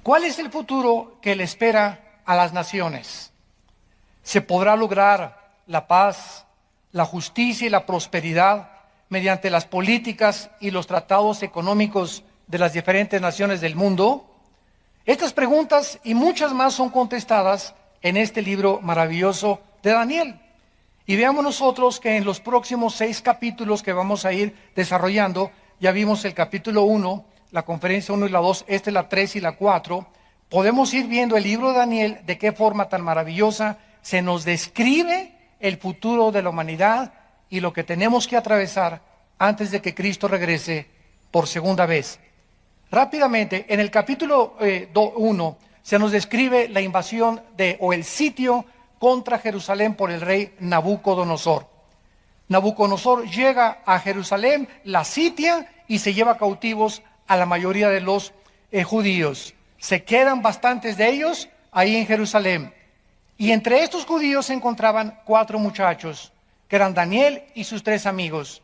¿Cuál es el futuro que le espera a las naciones? ¿Se podrá lograr la paz, la justicia y la prosperidad mediante las políticas y los tratados económicos de las diferentes naciones del mundo? Estas preguntas y muchas más son contestadas en este libro maravilloso de Daniel. Y veamos nosotros que en los próximos 6 capítulos que vamos a ir desarrollando, ya vimos el capítulo 1, la conferencia 1 y la 2, esta es la 3 y la 4, podemos ir viendo el libro de Daniel de qué forma tan maravillosa se nos describe el futuro de la humanidad y lo que tenemos que atravesar antes de que Cristo regrese por segunda vez. Rápidamente, en el capítulo 1 se nos describe la invasión o el sitio contra Jerusalén por el rey Nabucodonosor. Nabucodonosor llega a Jerusalén, la sitia y se lleva cautivos a la mayoría de los judíos. Se quedan bastantes de ellos ahí en Jerusalén. Y entre estos judíos se encontraban 4 muchachos, que eran Daniel y sus 3 amigos.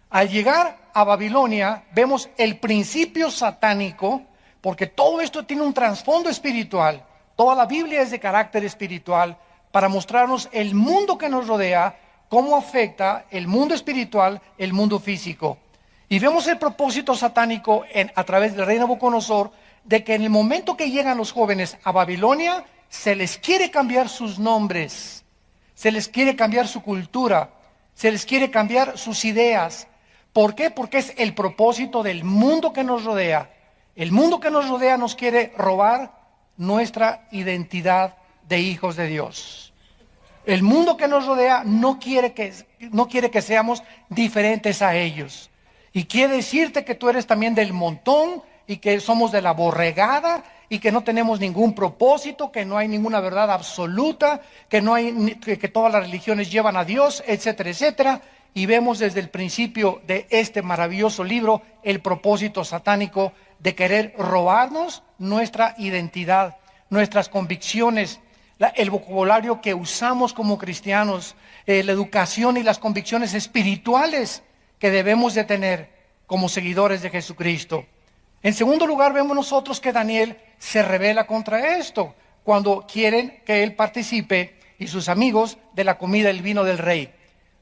Al llegar a Babilonia, vemos el principio satánico, porque todo esto tiene un trasfondo espiritual. Toda la Biblia es de carácter espiritual, para mostrarnos el mundo que nos rodea, cómo afecta el mundo espiritual, el mundo físico. Y vemos el propósito satánico a través del rey Nabucodonosor, de que en el momento que llegan los jóvenes a Babilonia, se les quiere cambiar sus nombres, se les quiere cambiar su cultura, se les quiere cambiar sus ideas. ¿Por qué? Porque es el propósito del mundo que nos rodea. El mundo que nos rodea nos quiere robar nuestra identidad de hijos de Dios. El mundo que nos rodea no quiere que seamos diferentes a ellos. Y quiere decirte que tú eres también del montón y que somos de la borregada y que no tenemos ningún propósito, que no hay ninguna verdad absoluta, que todas las religiones llevan a Dios, etcétera, etcétera. Y vemos desde el principio de este maravilloso libro el propósito satánico de querer robarnos nuestra identidad, nuestras convicciones, el vocabulario que usamos como cristianos, la educación y las convicciones espirituales que debemos de tener como seguidores de Jesucristo. En segundo lugar, vemos nosotros que Daniel se rebela contra esto, cuando quieren que él participe y sus amigos de la comida y el vino del rey.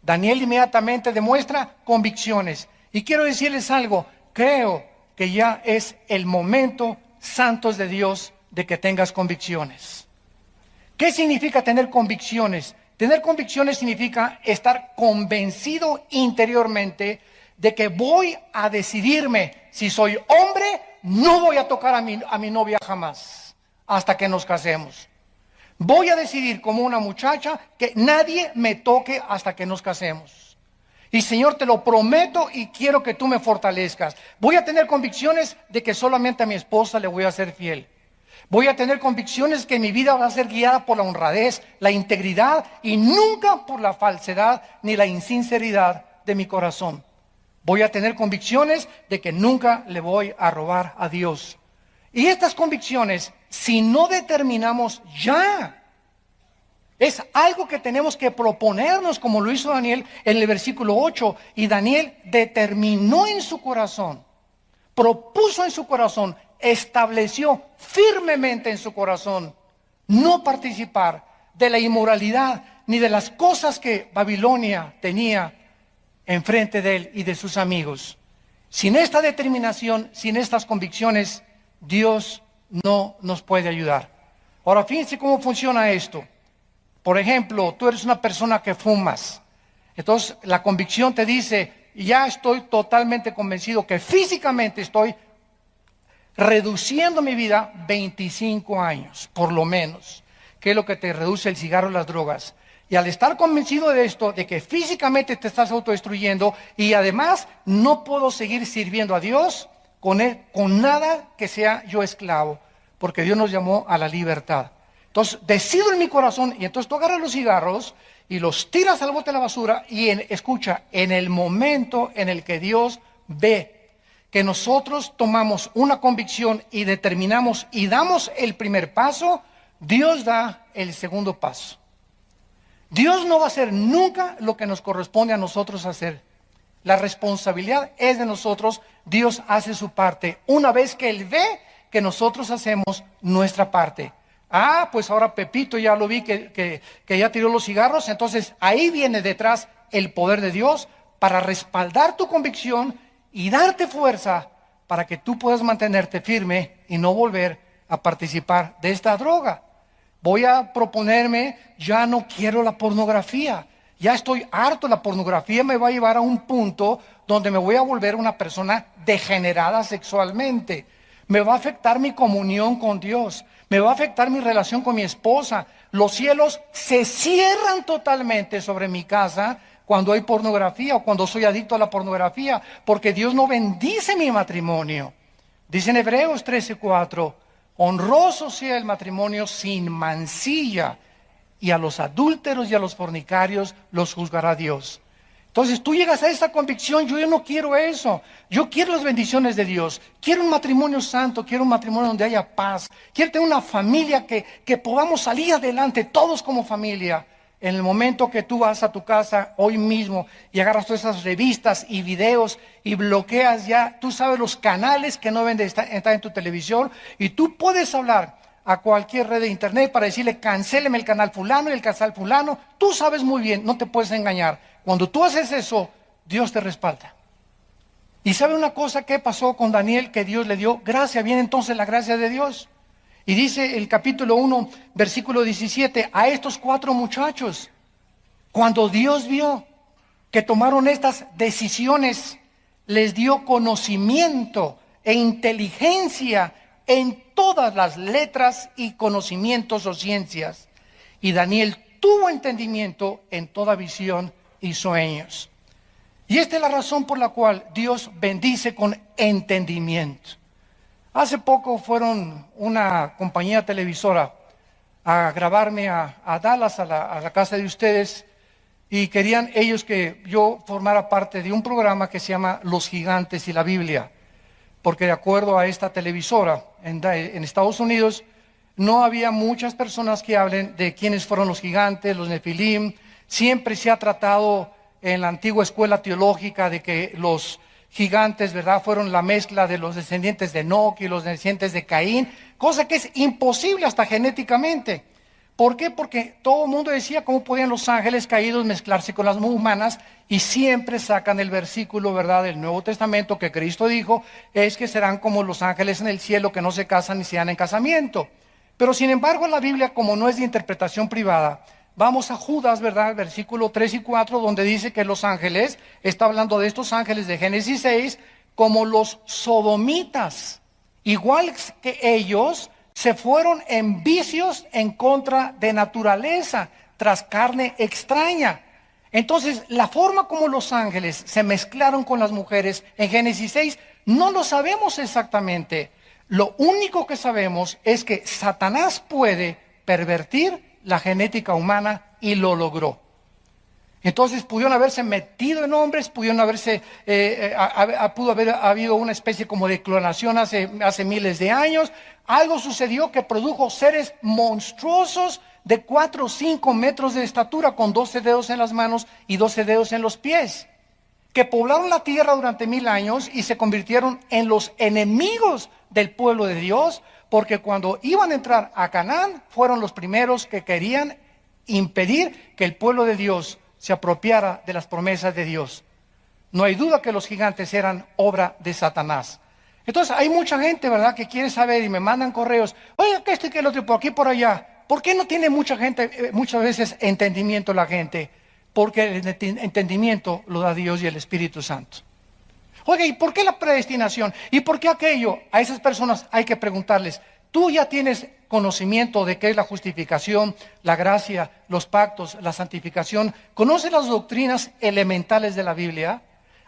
Daniel inmediatamente demuestra convicciones. Y quiero decirles algo, creo que ya es el momento, santos de Dios, de que tengas convicciones. ¿Qué significa tener convicciones? Tener convicciones significa estar convencido interiormente de que voy a decidirme. Si soy hombre, no voy a tocar a mi novia jamás, hasta que nos casemos. Voy a decidir como una muchacha que nadie me toque hasta que nos casemos. Y Señor, te lo prometo y quiero que tú me fortalezcas. Voy a tener convicciones de que solamente a mi esposa le voy a ser fiel. Voy a tener convicciones que mi vida va a ser guiada por la honradez, la integridad y nunca por la falsedad ni la insinceridad de mi corazón. Voy a tener convicciones de que nunca le voy a robar a Dios. Y estas convicciones, si no determinamos ya, es algo que tenemos que proponernos, como lo hizo Daniel en el versículo 8. Y Daniel determinó en su corazón, propuso en su corazón, estableció firmemente en su corazón no participar de la inmoralidad ni de las cosas que Babilonia tenía enfrente de él y de sus amigos. Sin esta determinación, sin estas convicciones, Dios no nos puede ayudar. Ahora, fíjense cómo funciona esto. Por ejemplo, tú eres una persona que fumas. Entonces, la convicción te dice, ya estoy totalmente convencido que físicamente estoy reduciendo mi vida 25 años, por lo menos, que es lo que te reduce el cigarro y las drogas. Y al estar convencido de esto, de que físicamente te estás autodestruyendo y además no puedo seguir sirviendo a Dios con nada que sea yo esclavo, porque Dios nos llamó a la libertad. Entonces decido en mi corazón, y entonces tú agarras los cigarros y los tiras al bote de la basura y escucha, en el momento en el que Dios ve que nosotros tomamos una convicción y determinamos y damos el primer paso, Dios da el segundo paso. Dios no va a hacer nunca lo que nos corresponde a nosotros hacer. La responsabilidad es de nosotros. Dios hace su parte. Una vez que Él ve que nosotros hacemos nuestra parte. Ah, pues ahora Pepito ya lo vi que ya tiró los cigarros, entonces ahí viene detrás el poder de Dios para respaldar tu convicción y darte fuerza para que tú puedas mantenerte firme y no volver a participar de esta droga. Voy a proponerme, ya no quiero la pornografía, ya estoy harto, la pornografía me va a llevar a un punto donde me voy a volver una persona degenerada sexualmente. Me va a afectar mi comunión con Dios, me va a afectar mi relación con mi esposa. Los cielos se cierran totalmente sobre mi casa cuando hay pornografía o cuando soy adicto a la pornografía, porque Dios no bendice mi matrimonio. Dice en Hebreos 13:4, honroso sea el matrimonio sin mancilla, y a los adúlteros y a los fornicarios los juzgará Dios. Entonces tú llegas a esa convicción, yo no quiero eso, yo quiero las bendiciones de Dios, quiero un matrimonio santo, quiero un matrimonio donde haya paz, quiero tener una familia que podamos salir adelante todos como familia. En el momento que tú vas a tu casa hoy mismo y agarras todas esas revistas y videos y bloqueas ya, tú sabes los canales que no deben de estar en tu televisión, y tú puedes hablar a cualquier red de internet para decirle cancéleme el canal fulano y el canal fulano. Tú sabes muy bien, no te puedes engañar. Cuando tú haces eso, Dios te respalda. Y ¿sabe una cosa que pasó con Daniel? Que Dios le dio gracia. Viene entonces la gracia de Dios. Y dice el capítulo 1, versículo 17, a estos 4 muchachos, cuando Dios vio que tomaron estas decisiones, les dio conocimiento e inteligencia en todas las letras y conocimientos o ciencias. Y Daniel tuvo entendimiento en toda visión y sueños. Y esta es la razón por la cual Dios bendice con entendimiento. Hace poco fueron una compañía televisora a grabarme a Dallas, a la casa de ustedes, y querían ellos que yo formara parte de un programa que se llama Los Gigantes y la Biblia, porque de acuerdo a esta televisora en Estados Unidos no había muchas personas que hablen de quiénes fueron los gigantes, los Nefilim. Siempre se ha tratado en la antigua escuela teológica de que los gigantes, ¿verdad?, fueron la mezcla de los descendientes de Enoc y los descendientes de Caín, cosa que es imposible hasta genéticamente. ¿Por qué? Porque todo el mundo decía cómo podían los ángeles caídos mezclarse con las humanas, y siempre sacan el versículo, ¿verdad?, del Nuevo Testamento que Cristo dijo, es que serán como los ángeles en el cielo que no se casan ni se dan en casamiento. Pero sin embargo en la Biblia, como no es de interpretación privada, vamos a Judas, ¿verdad?, versículo 3 y 4, donde dice que los ángeles, está hablando de estos ángeles de Génesis 6, como los sodomitas, igual que ellos, se fueron en vicios en contra de naturaleza, tras carne extraña. Entonces, la forma como los ángeles se mezclaron con las mujeres en Génesis 6, no lo sabemos exactamente. Lo único que sabemos es que Satanás puede pervertir la genética humana, y lo logró. Entonces pudieron haberse metido en hombres, pudieron haberse, pudo haber habido una especie como de clonación hace miles de años. Algo sucedió que produjo seres monstruosos de 4 o 5 metros de estatura, con 12 dedos en las manos y 12 dedos en los pies, que poblaron la tierra durante 1000 años y se convirtieron en los enemigos del pueblo de Dios, porque cuando iban a entrar a Canaán, fueron los primeros que querían impedir que el pueblo de Dios se apropiara de las promesas de Dios. No hay duda que los gigantes eran obra de Satanás. Entonces hay mucha gente, ¿verdad?, que quiere saber y me mandan correos, oye, que esto y que el otro, por aquí y por allá. ¿Por qué no tiene mucha gente, muchas veces, entendimiento la gente? Porque el entendimiento lo da Dios y el Espíritu Santo. Oye, ¿y por qué la predestinación? ¿Y por qué aquello? A esas personas hay que preguntarles, ¿tú ya tienes conocimiento de qué es la justificación, la gracia, los pactos, la santificación? ¿Conoces las doctrinas elementales de la Biblia?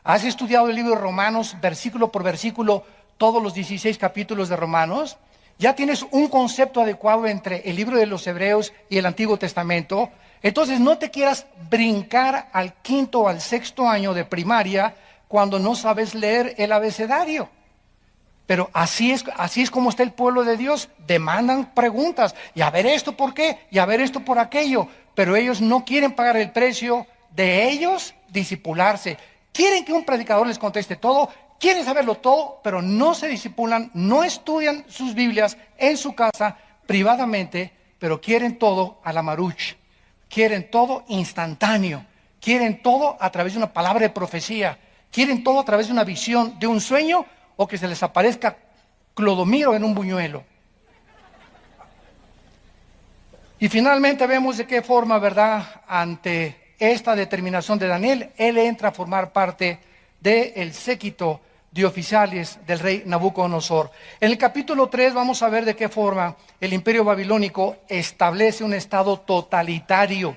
¿Has estudiado el libro de Romanos, versículo por versículo, todos los 16 capítulos de Romanos? ¿Ya tienes un concepto adecuado entre el libro de los Hebreos y el Antiguo Testamento? Entonces no te quieras brincar al 5º o al 6º año de primaria cuando no sabes leer el abecedario. Pero así es como está el pueblo de Dios. Demandan preguntas, y a ver esto por qué, y a ver esto por aquello. Pero ellos no quieren pagar el precio de ellos discipularse. Quieren que un predicador les conteste todo, quieren saberlo todo, pero no se disipulan, no estudian sus Biblias en su casa privadamente, pero quieren todo a la maruch, quieren todo instantáneo, quieren todo a través de una palabra de profecía, quieren todo a través de una visión, de un sueño, o que se les aparezca Clodomiro en un buñuelo. Y finalmente vemos de qué forma, ¿verdad?, ante esta determinación de Daniel, él entra a formar parte del séquito de oficiales del rey Nabucodonosor. En el capítulo 3 vamos a ver de qué forma el imperio babilónico establece un estado totalitario.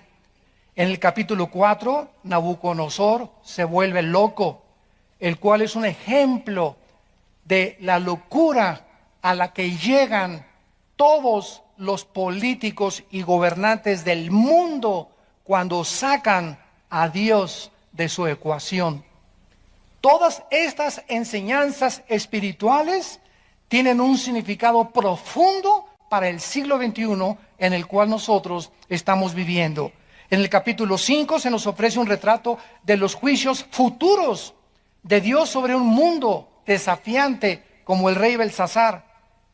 En el capítulo 4, Nabucodonosor se vuelve loco, el cual es un ejemplo de la locura a la que llegan todos los políticos y gobernantes del mundo cuando sacan a Dios de su ecuación. Todas estas enseñanzas espirituales tienen un significado profundo para el siglo XXI en el cual nosotros estamos viviendo. En el capítulo 5 se nos ofrece un retrato de los juicios futuros de Dios sobre un mundo desafiante como el rey Belsasar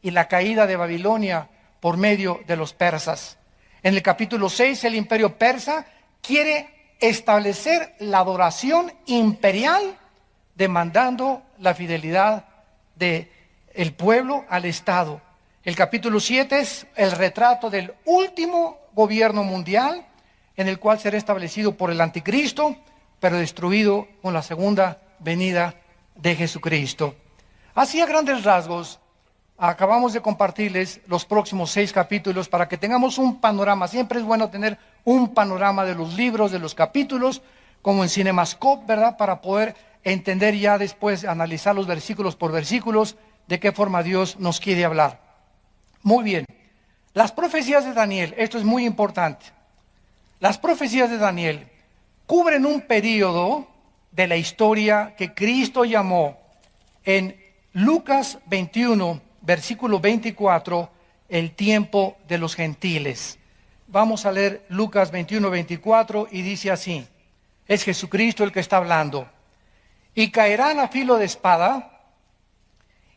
y la caída de Babilonia por medio de los persas. En el capítulo 6 el imperio persa quiere establecer la adoración imperial, demandando la fidelidad del pueblo al Estado. El capítulo 7 es el retrato del último gobierno mundial, en el cual será establecido por el anticristo, pero destruido con la segunda venida de Jesucristo. Así, a grandes rasgos, acabamos de compartirles los próximos 6 capítulos para que tengamos un panorama. Siempre es bueno tener un panorama de los libros, de los capítulos, como en Cinemascope, ¿verdad?, para poder entender ya después, analizar los versículos por versículos, de qué forma Dios nos quiere hablar. Muy bien, las profecías de Daniel, esto es muy importante. Las profecías de Daniel cubren un periodo de la historia que Cristo llamó en Lucas 21, versículo 24, el tiempo de los gentiles. Vamos a leer Lucas 21, 24 y dice así, es Jesucristo el que está hablando. Y caerán a filo de espada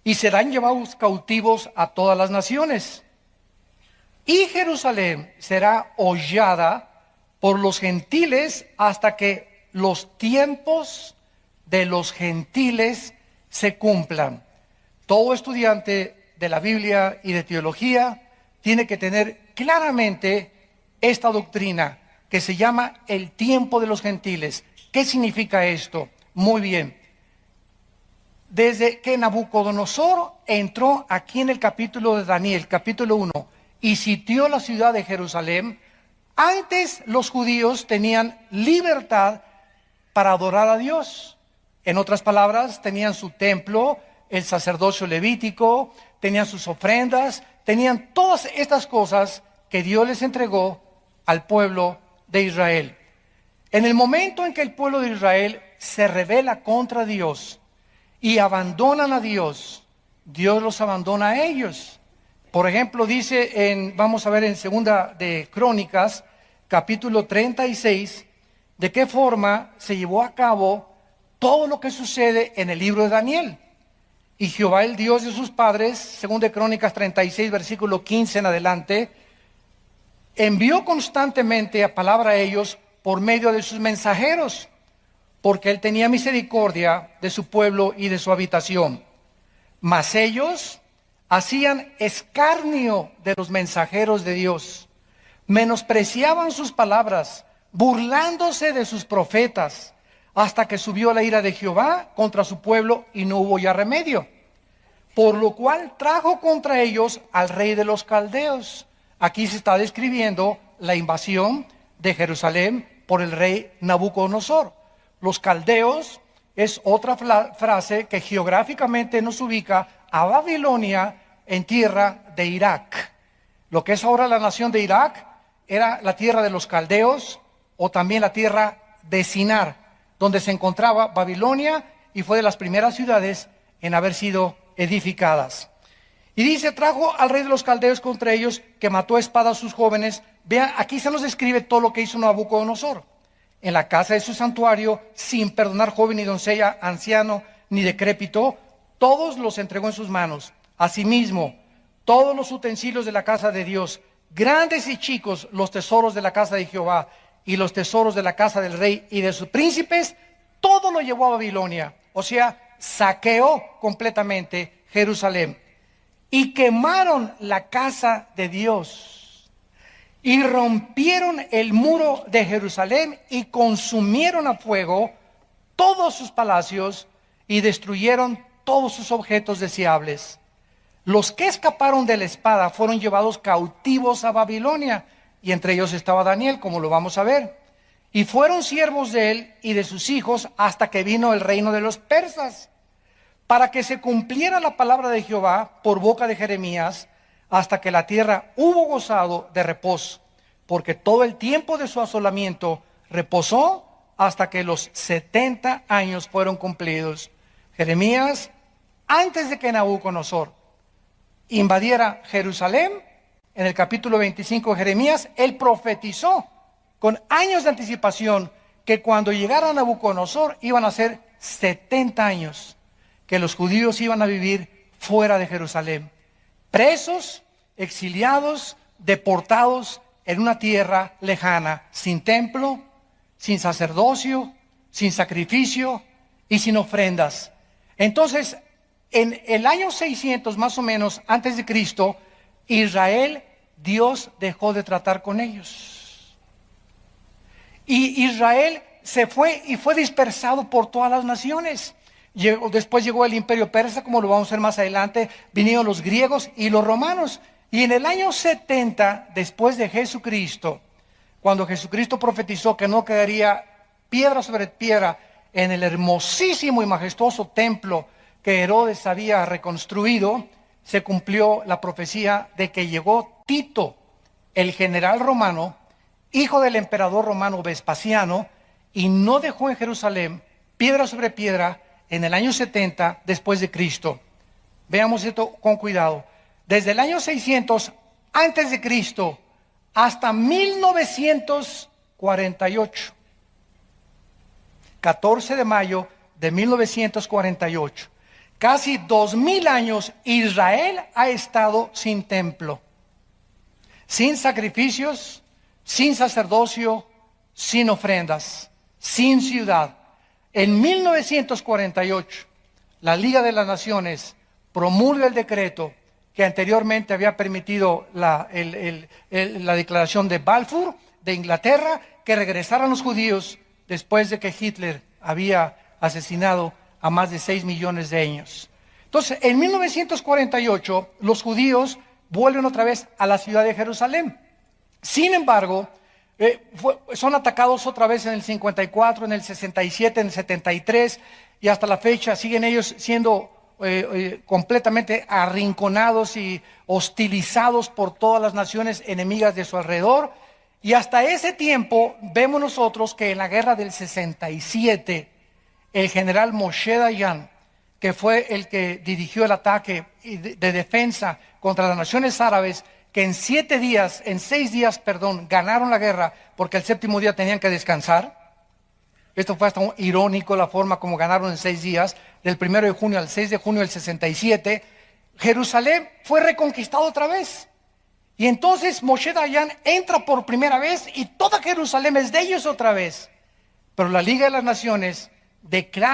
y serán llevados cautivos a todas las naciones. Y Jerusalén será hollada por los gentiles hasta que los tiempos de los gentiles se cumplan. Todo estudiante de la Biblia y de teología tiene que tener claramente esta doctrina que se llama el tiempo de los gentiles. ¿Qué significa esto? Muy bien. Desde que Nabucodonosor entró aquí en el capítulo de Daniel, capítulo 1, y sitió la ciudad de Jerusalén, antes los judíos tenían libertad para adorar a Dios. En otras palabras, tenían su templo, el sacerdocio levítico, tenían sus ofrendas, tenían todas estas cosas que Dios les entregó al pueblo de Israel. En el momento en que el pueblo de Israel se rebela contra Dios y abandonan a Dios, Dios los abandona a ellos. Por ejemplo, dice vamos a ver en Segunda de Crónicas, capítulo 36, de qué forma se llevó a cabo todo lo que sucede en el libro de Daniel. Y Jehová, el Dios de sus padres, Segunda de Crónicas 36, versículo 15 en adelante, envió constantemente a palabra a ellos por medio de sus mensajeros, porque él tenía misericordia de su pueblo y de su habitación. Mas ellos hacían escarnio de los mensajeros de Dios, menospreciaban sus palabras, burlándose de sus profetas, hasta que subió la ira de Jehová contra su pueblo y no hubo ya remedio. Por lo cual trajo contra ellos al rey de los caldeos. Aquí se está describiendo la invasión de Jerusalén por el rey Nabucodonosor. Los caldeos es otra frase que geográficamente nos ubica a Babilonia en tierra de Irak. Lo que es ahora la nación de Irak era la tierra de los caldeos o también la tierra de Sinar, donde se encontraba Babilonia y fue de las primeras ciudades en haber sido edificadas. Y dice, trajo al rey de los caldeos contra ellos, que mató a espada a sus jóvenes. Vean, aquí se nos describe todo lo que hizo Nabucodonosor. En la casa de su santuario, sin perdonar joven y doncella, anciano, ni decrépito, todos los entregó en sus manos. Asimismo, todos los utensilios de la casa de Dios, grandes y chicos, los tesoros de la casa de Jehová y los tesoros de la casa del rey y de sus príncipes, todo lo llevó a Babilonia. O sea, saqueó completamente Jerusalén. Y quemaron la casa de Dios. Y rompieron el muro de Jerusalén y consumieron a fuego todos sus palacios y destruyeron todos sus objetos deseables. Los que escaparon de la espada fueron llevados cautivos a Babilonia, y entre ellos estaba Daniel, como lo vamos a ver. Y fueron siervos de él y de sus hijos hasta que vino el reino de los persas, para que se cumpliera la palabra de Jehová por boca de Jeremías, hasta que la tierra hubo gozado de reposo, porque todo el tiempo de su asolamiento reposó hasta que los 70 años fueron cumplidos. Jeremías, antes de que Nabucodonosor invadiera Jerusalén, en el capítulo 25 de Jeremías, él profetizó con años de anticipación que cuando llegara Nabucodonosor iban a ser 70 años que los judíos iban a vivir fuera de Jerusalén, presos, exiliados, deportados en una tierra lejana, sin templo, sin sacerdocio, sin sacrificio y sin ofrendas. Entonces, en el año 600 más o menos antes de Cristo, Israel, Dios dejó de tratar con ellos. Y Israel se fue y fue dispersado por todas las naciones. Después llegó el imperio persa, como lo vamos a ver más adelante, vinieron los griegos y los romanos. Y en el año 70 después de Jesucristo, cuando Jesucristo profetizó que no quedaría piedra sobre piedra en el hermosísimo y majestuoso templo que Herodes había reconstruido, se cumplió la profecía de que llegó Tito, el general romano, hijo del emperador romano Vespasiano, y no dejó en Jerusalén piedra sobre piedra en el año 70 después de Cristo. Veamos esto con cuidado. Desde el año 600 antes de Cristo hasta 1948, 14 de mayo de 1948, casi 2000 años, Israel ha estado sin templo, sin sacrificios, sin sacerdocio, sin ofrendas, sin ciudad. En 1948, la Liga de las Naciones promulga el decreto que anteriormente había permitido la declaración de Balfour de Inglaterra, que regresaran los judíos después de que Hitler había asesinado a más de 6 millones de ellos. Entonces, en 1948, los judíos vuelven otra vez a la ciudad de Jerusalén. Sin embargo, son atacados otra vez en el 54, en el 67, en el 73, y hasta la fecha siguen ellos siendo completamente arrinconados y hostilizados por todas las naciones enemigas de su alrededor. Y hasta ese tiempo vemos nosotros que en la guerra del 67, el general Moshe Dayan, que fue el que dirigió el ataque de defensa contra las naciones árabes, que en 6 días, ganaron la guerra porque el 7º día tenían que descansar. Esto fue hasta irónico la forma como ganaron en 6 días, del 1 de junio al 6 de junio del 67. Jerusalén fue reconquistado otra vez. Y entonces Moshe Dayan entra por primera vez y toda Jerusalén es de ellos otra vez. Pero la Liga de las Naciones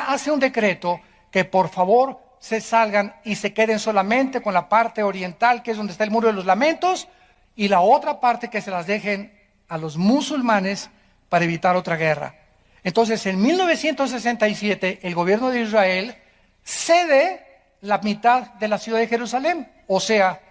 hace un decreto que por favor se salgan y se queden solamente con la parte oriental, que es donde está el Muro de los Lamentos, y la otra parte que se las dejen a los musulmanes para evitar otra guerra. Entonces, en 1967, el gobierno de Israel cede la mitad de la ciudad de Jerusalén. O sea,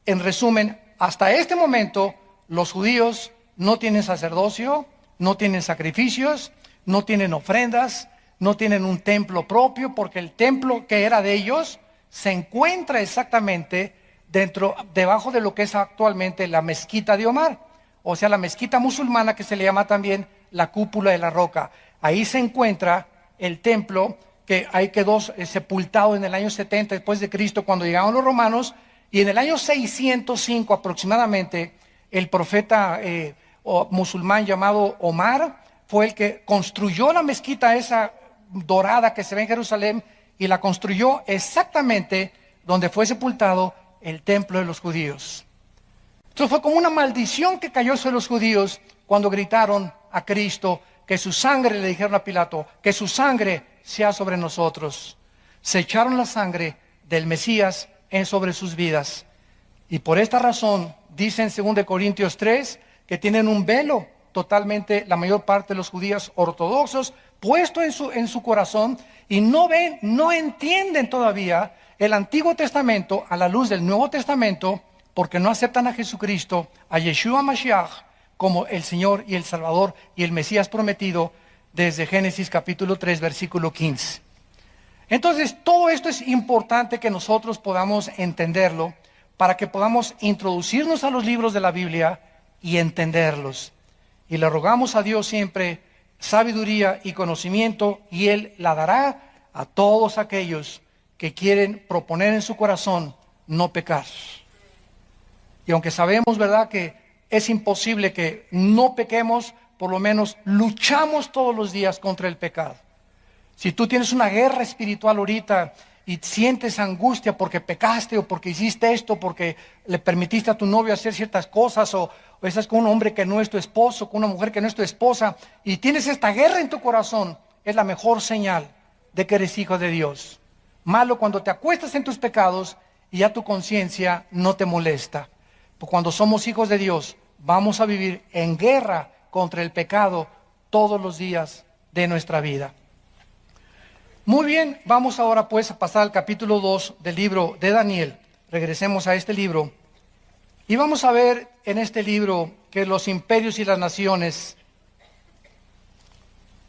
en resumen, hasta este momento, los judíos no tienen sacerdocio, no tienen sacrificios, no tienen ofrendas, no tienen un templo propio, porque el templo que era de ellos se encuentra exactamente debajo de lo que es actualmente la mezquita de Omar, o sea, la mezquita musulmana, que se le llama también la cúpula de la roca. Ahí se encuentra el templo que ahí quedó sepultado en el año 70 después de Cristo, cuando llegaron los romanos, y en el año 605 aproximadamente, el profeta musulmán llamado Omar fue el que construyó la mezquita esa dorada que se ve en Jerusalén, y la construyó exactamente donde fue sepultado el templo de los judíos. Entonces fue como una maldición que cayó sobre los judíos cuando gritaron a Cristo que su sangre, le dijeron a Pilato, que su sangre sea sobre nosotros. Se echaron la sangre del Mesías sobre sus vidas. Y por esta razón, dice en 2 Corintios 3, que tienen un velo totalmente, la mayor parte de los judíos ortodoxos, puesto en su corazón, y no ven, no entienden todavía el Antiguo Testamento a la luz del Nuevo Testamento, porque no aceptan a Jesucristo, a Yeshua Mashiach, como el Señor y el Salvador y el Mesías prometido desde Génesis capítulo 3, versículo 15. Entonces, todo esto es importante que nosotros podamos entenderlo para que podamos introducirnos a los libros de la Biblia y entenderlos. Y le rogamos a Dios siempre sabiduría y conocimiento, y Él la dará a todos aquellos que quieren proponer en su corazón no pecar. Y aunque sabemos, ¿verdad?, que es imposible que no pequemos, por lo menos luchamos todos los días contra el pecado. Si tú tienes una guerra espiritual ahorita y sientes angustia porque pecaste o porque hiciste esto, porque le permitiste a tu novio hacer ciertas cosas, o estás con un hombre que no es tu esposo, con una mujer que no es tu esposa, y tienes esta guerra en tu corazón, es la mejor señal de que eres hijo de Dios. Malo cuando te acuestas en tus pecados y ya tu conciencia no te molesta. Porque cuando somos hijos de Dios, vamos a vivir en guerra contra el pecado todos los días de nuestra vida. Muy bien, vamos ahora pues a pasar al capítulo 2 del libro de Daniel. Regresemos a este libro y vamos a ver en este libro que los imperios y las naciones,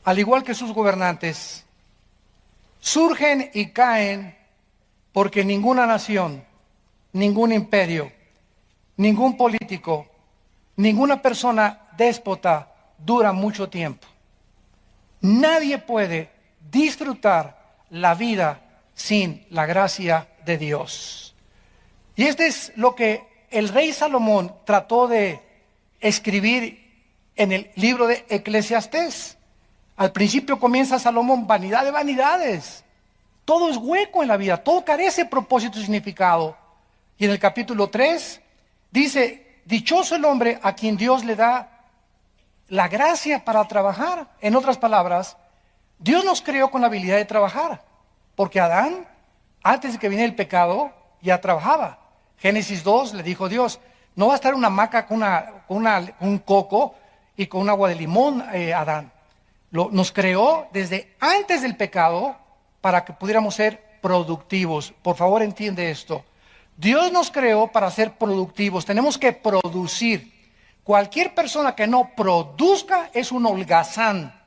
al igual que sus gobernantes, surgen y caen porque ninguna nación, ningún imperio, ningún político, ninguna persona déspota dura mucho tiempo. Nadie puede disfrutar la vida sin la gracia de Dios. Y este es lo que el rey Salomón trató de escribir en el libro de Eclesiastés. Al principio comienza Salomón: vanidad de vanidades. Todo es hueco en la vida, todo carece de propósito y significado. Y en el capítulo 3 dice: dichoso el hombre a quien Dios le da la gracia para trabajar. En otras palabras, Dios nos creó con la habilidad de trabajar, porque Adán, antes de que viniera el pecado, ya trabajaba. Génesis 2 le dijo Dios: no va a estar una hamaca con un coco y con un agua de limón, Adán. Nos creó desde antes del pecado para que pudiéramos ser productivos. Por favor, entiende esto. Dios nos creó para ser productivos. Tenemos que producir. Cualquier persona que no produzca es un holgazán,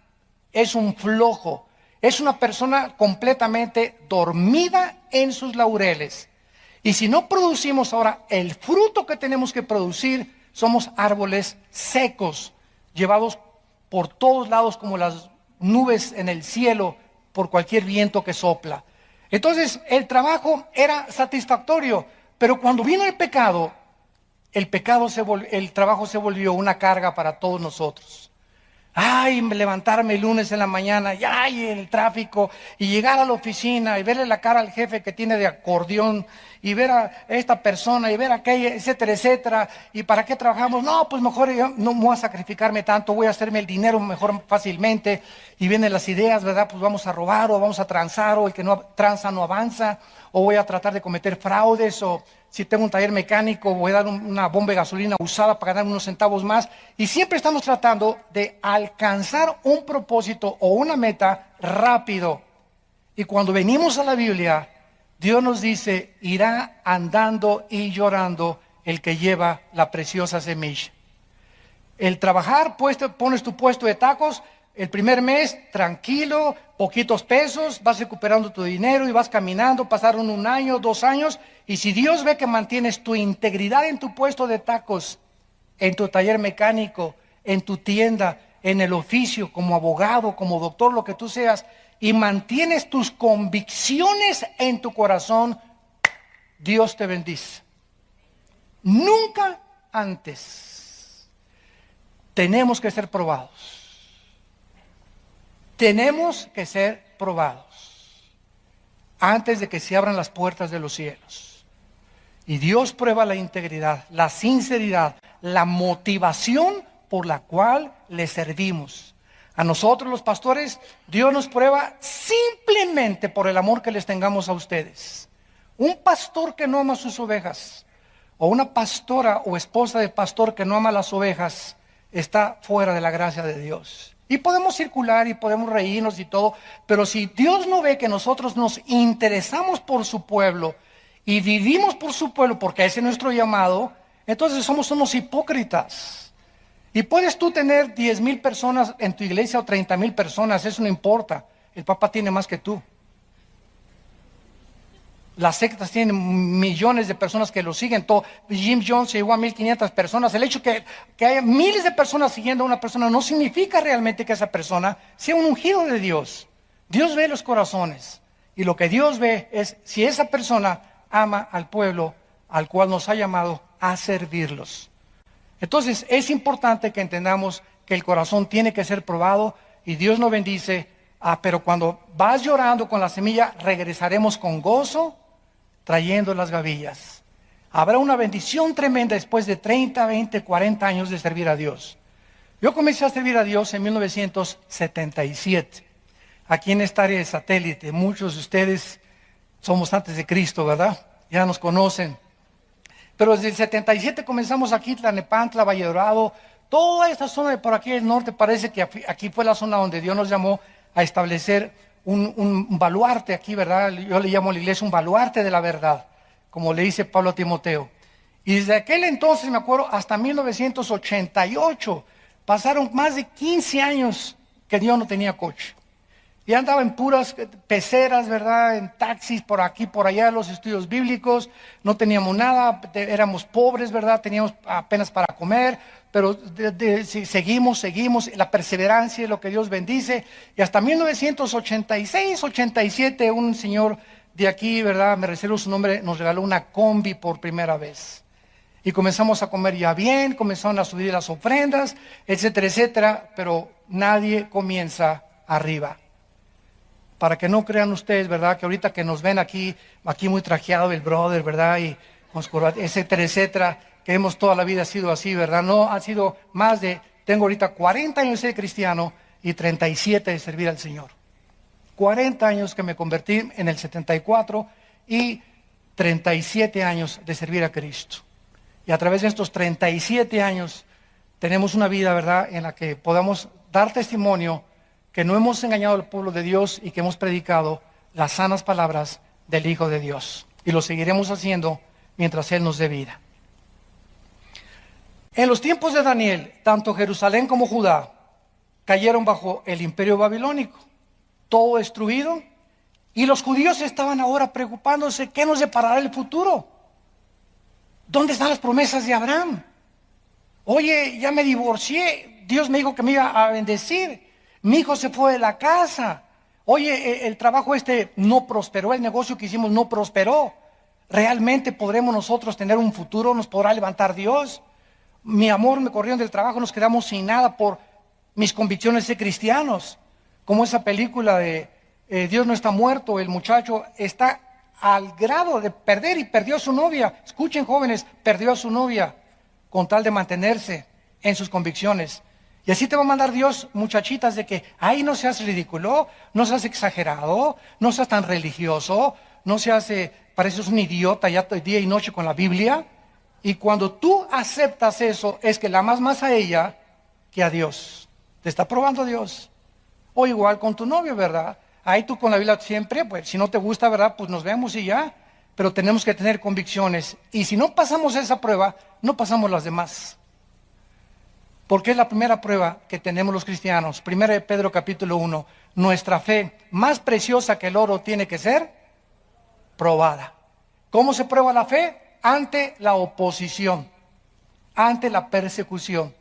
es un flojo, es una persona completamente dormida en sus laureles. Y si no producimos ahora el fruto que tenemos que producir, somos árboles secos, llevados por todos lados como las nubes en el cielo por cualquier viento que sopla. Entonces el trabajo era satisfactorio, pero cuando vino el pecado, el trabajo se volvió una carga para todos nosotros. Ay, levantarme el lunes en la mañana, y ay, el tráfico, y llegar a la oficina, y verle la cara al jefe que tiene de acordeón, y ver a esta persona, y ver a aquella, etcétera, etcétera. ¿Y para qué trabajamos? No, pues mejor yo no voy a sacrificarme tanto, voy a hacerme el dinero mejor fácilmente. Y vienen las ideas, ¿verdad? Pues vamos a robar, o vamos a transar, o el que no tranza no avanza, o voy a tratar de cometer fraudes, o si tengo un taller mecánico, voy a dar una bomba de gasolina usada para ganar unos centavos más. Y siempre estamos tratando de alcanzar un propósito o una meta rápido. Y cuando venimos a la Biblia, Dios nos dice: irá andando y llorando el que lleva la preciosa semilla. El trabajar, pones tu puesto de tacos, el primer mes, tranquilo, poquitos pesos, vas recuperando tu dinero y vas caminando. Pasaron 1 año, 2 años, y si Dios ve que mantienes tu integridad en tu puesto de tacos, en tu taller mecánico, en tu tienda, en el oficio, como abogado, como doctor, lo que tú seas, y mantienes tus convicciones en tu corazón, Dios te bendice. Nunca antes. Tenemos que ser probados. Tenemos que ser probados. antes de que se abran las puertas de los cielos. Y Dios prueba la integridad, la sinceridad, la motivación por la cual le servimos. A nosotros los pastores, Dios nos prueba simplemente por el amor que les tengamos a ustedes. Un pastor que no ama sus ovejas, o una pastora o esposa de pastor que no ama las ovejas, está fuera de la gracia de Dios. Y podemos circular y podemos reírnos y todo, pero si Dios no ve que nosotros nos interesamos por su pueblo y vivimos por su pueblo, porque ese es nuestro llamado, entonces somos unos hipócritas. Y puedes tú tener 10,000 personas en tu iglesia o 30,000 personas, eso no importa. El Papa tiene más que tú. Las sectas tienen millones de personas que lo siguen. Jim Jones llegó a 1,500 personas. El hecho que haya miles de personas siguiendo a una persona no significa realmente que esa persona sea un ungido de Dios. Dios ve los corazones. Y lo que Dios ve es si esa persona ama al pueblo al cual nos ha llamado a servirlos. Entonces es importante que entendamos que el corazón tiene que ser probado y Dios nos bendice. Pero cuando vas llorando con la semilla, regresaremos con gozo, trayendo las gavillas. Habrá una bendición tremenda después de 30, 20, 40 años de servir a Dios. Yo comencé a servir a Dios en 1977, aquí en esta área de Satélite. Muchos de ustedes somos antes de Cristo, ¿verdad? Ya nos conocen. Pero desde el 77 comenzamos aquí, Tlalnepantla, Valle Dorado, toda esta zona de por aquí del norte. Parece que aquí fue la zona donde Dios nos llamó a establecer un baluarte aquí, ¿verdad? Yo le llamo a la iglesia un baluarte de la verdad, como le dice Pablo a Timoteo. Y desde aquel entonces, me acuerdo, hasta 1988, pasaron más de 15 años que Dios no tenía coche. Y andaba en puras peceras, ¿verdad? En taxis, por aquí, por allá, los estudios bíblicos. No teníamos nada, éramos pobres, ¿verdad? Teníamos apenas para comer. Pero seguimos, la perseverancia es lo que Dios bendice. Y hasta 1986, 87, un señor de aquí, ¿verdad? Me reservo su nombre, nos regaló una combi por primera vez. Y comenzamos a comer ya bien, comenzaron a subir las ofrendas, etcétera, etcétera. Pero nadie comienza arriba. Para que no crean ustedes, ¿verdad? Que ahorita que nos ven aquí muy trajeado el brother, ¿verdad? Y con corbata, etcétera, etcétera. Que hemos toda la vida sido así, ¿verdad? No, han sido tengo ahorita 40 años de ser cristiano y 37 de servir al Señor. 40 años que me convertí en el 74 y 37 años de servir a Cristo. Y a través de estos 37 años tenemos una vida, ¿verdad?, en la que podamos dar testimonio que no hemos engañado al pueblo de Dios y que hemos predicado las sanas palabras del Hijo de Dios. Y lo seguiremos haciendo mientras Él nos dé vida. En los tiempos de Daniel, tanto Jerusalén como Judá cayeron bajo el imperio babilónico, todo destruido, y los judíos estaban ahora preocupándose, ¿qué nos deparará el futuro? ¿Dónde están las promesas de Abraham? Oye, ya me divorcié, Dios me dijo que me iba a bendecir, mi hijo se fue de la casa, oye, el trabajo no prosperó, el negocio que hicimos no prosperó, ¿realmente podremos nosotros tener un futuro? ¿Nos podrá levantar Dios? Mi amor, me corrieron del trabajo, nos quedamos sin nada por mis convicciones de cristianos. Como esa película de Dios no está muerto, el muchacho está al grado de perder y perdió a su novia. Escuchen, jóvenes, perdió a su novia con tal de mantenerse en sus convicciones. Y así te va a mandar Dios, muchachitas, de que, ay, no seas ridículo, no seas exagerado, no seas tan religioso, no seas, pareces un idiota ya día y noche con la Biblia. Y cuando tú aceptas eso, es que la amas más a ella que a Dios. Te está probando Dios. O igual con tu novio, ¿verdad? Ahí tú con la Biblia siempre, pues si no te gusta, ¿verdad? Pues nos vemos y ya. Pero tenemos que tener convicciones. Y si no pasamos esa prueba, no pasamos las demás. Porque es la primera prueba que tenemos los cristianos. 1 de Pedro capítulo 1. Nuestra fe, más preciosa que el oro, tiene que ser probada. ¿Cómo se prueba la fe? Ante la oposición, ante la persecución.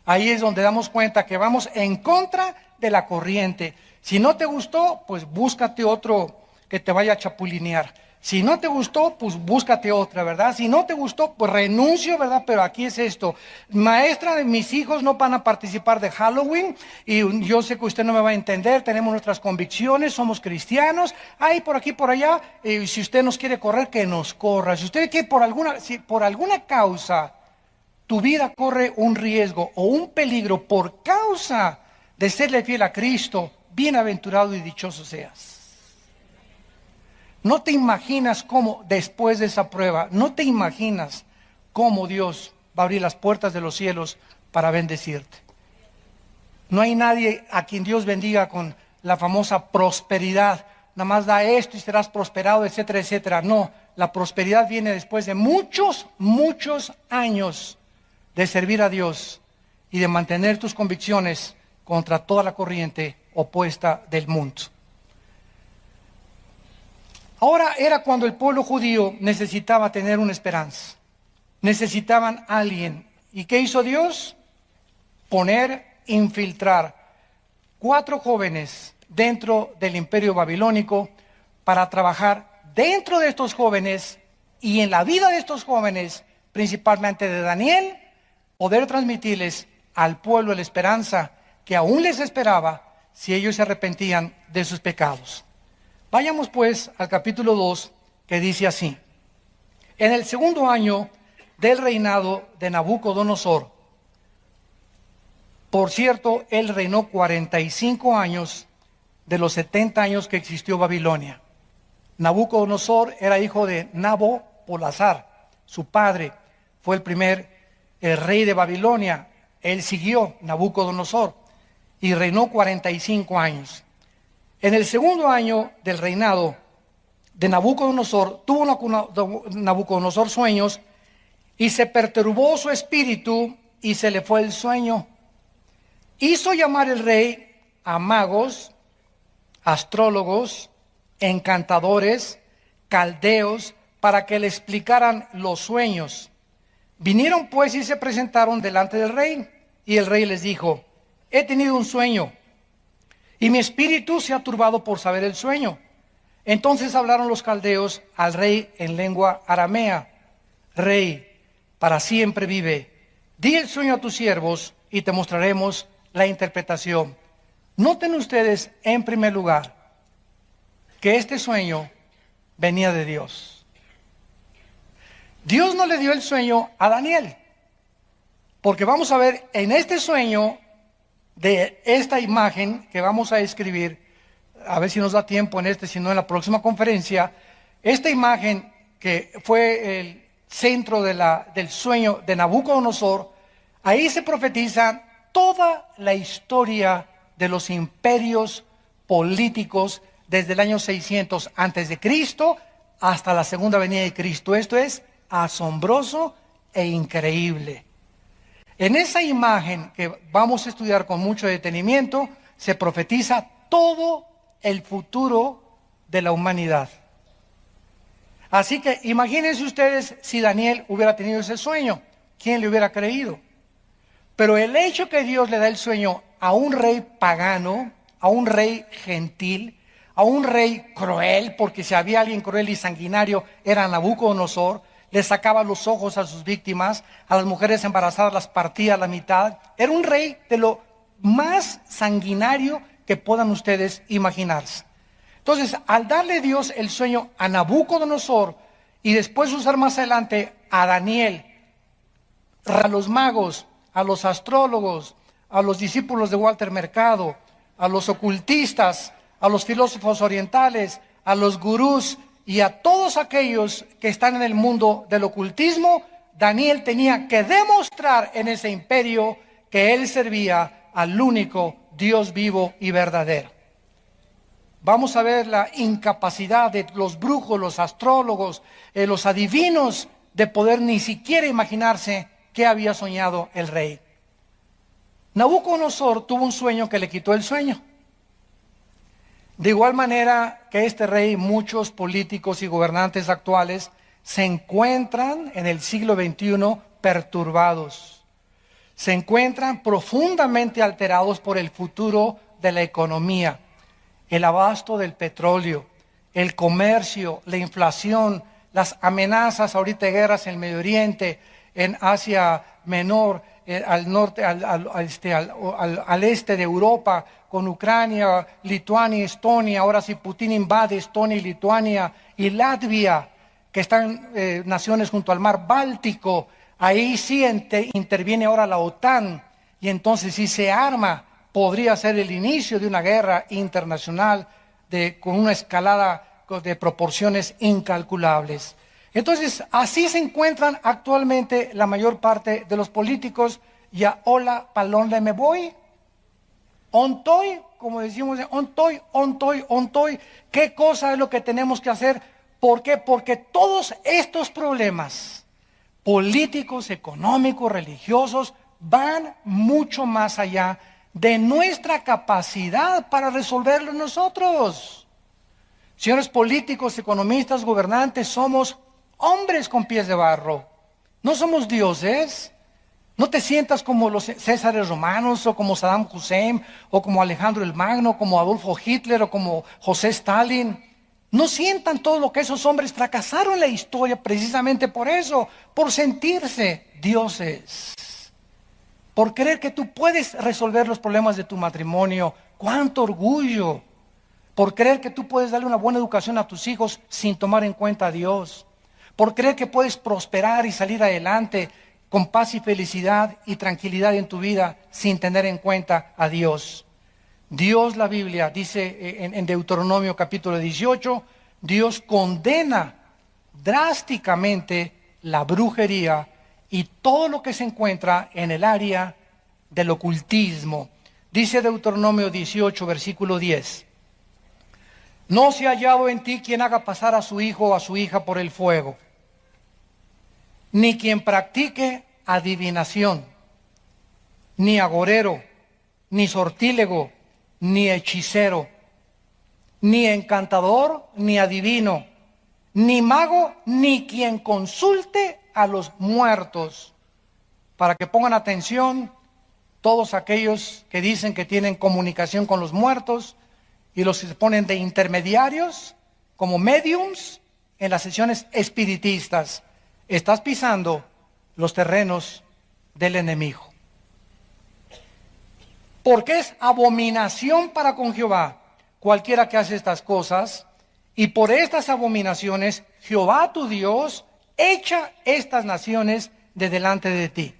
Ahí es donde damos cuenta que vamos en contra de la corriente. Si no te gustó, pues búscate otro que te vaya a chapulinear. Si no te gustó, pues búscate otra, ¿verdad? Si no te gustó, pues renuncio, ¿verdad? Pero aquí es esto. Maestra, mis hijos no van a participar de Halloween y yo sé que usted no me va a entender, tenemos nuestras convicciones, somos cristianos, hay por aquí, por allá, y si usted nos quiere correr, que nos corra. Si usted quiere si por alguna causa tu vida corre un riesgo o un peligro por causa de serle fiel a Cristo, bienaventurado y dichoso seas. No te imaginas cómo después de esa prueba, no te imaginas cómo Dios va a abrir las puertas de los cielos para bendecirte. No hay nadie a quien Dios bendiga con la famosa prosperidad. Nada más da esto y serás prosperado, etcétera, etcétera. No, la prosperidad viene después de muchos, muchos años de servir a Dios y de mantener tus convicciones contra toda la corriente opuesta del mundo. Ahora era cuando el pueblo judío necesitaba tener una esperanza. Necesitaban a alguien. ¿Y qué hizo Dios? Infiltrar 4 jóvenes dentro del imperio babilónico para trabajar dentro de estos jóvenes y en la vida de estos jóvenes, principalmente de Daniel, poder transmitirles al pueblo la esperanza que aún les esperaba si ellos se arrepentían de sus pecados. Vayamos pues al capítulo 2, que dice así: en el segundo año del reinado de Nabucodonosor, por cierto, él reinó 45 años de los 70 años que existió Babilonia. Nabucodonosor era hijo de Nabopolassar, su padre fue el rey de Babilonia. Él siguió Nabucodonosor y reinó 45 años. En el segundo año del reinado de Nabucodonosor, tuvo Nabucodonosor sueños y se perturbó su espíritu y se le fue el sueño. Hizo llamar el rey a magos, astrólogos, encantadores, caldeos, para que le explicaran los sueños. Vinieron pues y se presentaron delante del rey, y el rey les dijo: he tenido un sueño, y mi espíritu se ha turbado por saber el sueño. Entonces hablaron los caldeos al rey en lengua aramea: Rey, para siempre vive. Di el sueño a tus siervos y te mostraremos la interpretación. Noten ustedes, en primer lugar, que este sueño venía de Dios. Dios no le dio el sueño a Daniel, porque vamos a ver en este sueño de esta imagen que vamos a escribir, a ver si nos da tiempo en si no en la próxima conferencia, esta imagen que fue el centro del sueño de Nabucodonosor, ahí se profetiza toda la historia de los imperios políticos desde el año 600 antes de Cristo hasta la segunda venida de Cristo. Esto es asombroso e increíble. En esa imagen que vamos a estudiar con mucho detenimiento, se profetiza todo el futuro de la humanidad. Así que imagínense ustedes si Daniel hubiera tenido ese sueño, ¿quién le hubiera creído? Pero el hecho que Dios le da el sueño a un rey pagano, a un rey gentil, a un rey cruel, porque si había alguien cruel y sanguinario era Nabucodonosor, le sacaba los ojos a sus víctimas, a las mujeres embarazadas las partía a la mitad. Era un rey de lo más sanguinario que puedan ustedes imaginarse. Entonces, al darle Dios el sueño a Nabucodonosor y después usar más adelante a Daniel, a los magos, a los astrólogos, a los discípulos de Walter Mercado, a los ocultistas, a los filósofos orientales, a los gurús y a todos aquellos que están en el mundo del ocultismo, Daniel tenía que demostrar en ese imperio que él servía al único Dios vivo y verdadero. Vamos a ver la incapacidad de los brujos, los astrólogos, los adivinos de poder ni siquiera imaginarse qué había soñado el rey. Nabucodonosor tuvo un sueño que le quitó el sueño. De igual manera que este rey, muchos políticos y gobernantes actuales se encuentran en el siglo XXI perturbados. Se encuentran profundamente alterados por el futuro de la economía, el abasto del petróleo, el comercio, la inflación, las amenazas ahorita de guerras en el Medio Oriente, en Asia Menor, al norte, al este de Europa, con Ucrania, Lituania, Estonia. Ahora si Putin invade Estonia y Lituania y Latvia, que están naciones junto al mar Báltico, ahí sí interviene ahora la OTAN, y entonces si se arma, podría ser el inicio de una guerra internacional con una escalada de proporciones incalculables. Entonces, así se encuentran actualmente la mayor parte de los políticos. Ya, hola, ¿palón le me voy? Ontoy, como decimos, ontoy. ¿Qué cosa es lo que tenemos que hacer? ¿Por qué? Porque todos estos problemas políticos, económicos, religiosos, van mucho más allá de nuestra capacidad para resolverlo nosotros. Señores políticos, economistas, gobernantes, somos hombres con pies de barro. No somos dioses. No te sientas como los Césares romanos, o como Saddam Hussein, o como Alejandro el Magno, como Adolfo Hitler, o como José Stalin. No sientan todo lo que esos hombres fracasaron en la historia precisamente por eso, por sentirse dioses, por creer que tú puedes resolver los problemas de tu matrimonio. ¡Cuánto orgullo! Por creer que tú puedes darle una buena educación a tus hijos sin tomar en cuenta a Dios. Por creer que puedes prosperar y salir adelante con paz y felicidad y tranquilidad en tu vida sin tener en cuenta a Dios. Dios, la Biblia dice en Deuteronomio capítulo 18, Dios condena drásticamente la brujería y todo lo que se encuentra en el área del ocultismo. Dice Deuteronomio 18, versículo 10. No se ha hallado en ti quien haga pasar a su hijo o a su hija por el fuego, ni quien practique adivinación, ni agorero, ni sortílego, ni hechicero, ni encantador, ni adivino, ni mago, ni quien consulte a los muertos. Para que pongan atención todos aquellos que dicen que tienen comunicación con los muertos y los que se ponen de intermediarios como mediums en las sesiones espiritistas. Estás pisando los terrenos del enemigo. Porque es abominación para con Jehová cualquiera que hace estas cosas, y por estas abominaciones Jehová tu Dios echa estas naciones de delante de ti.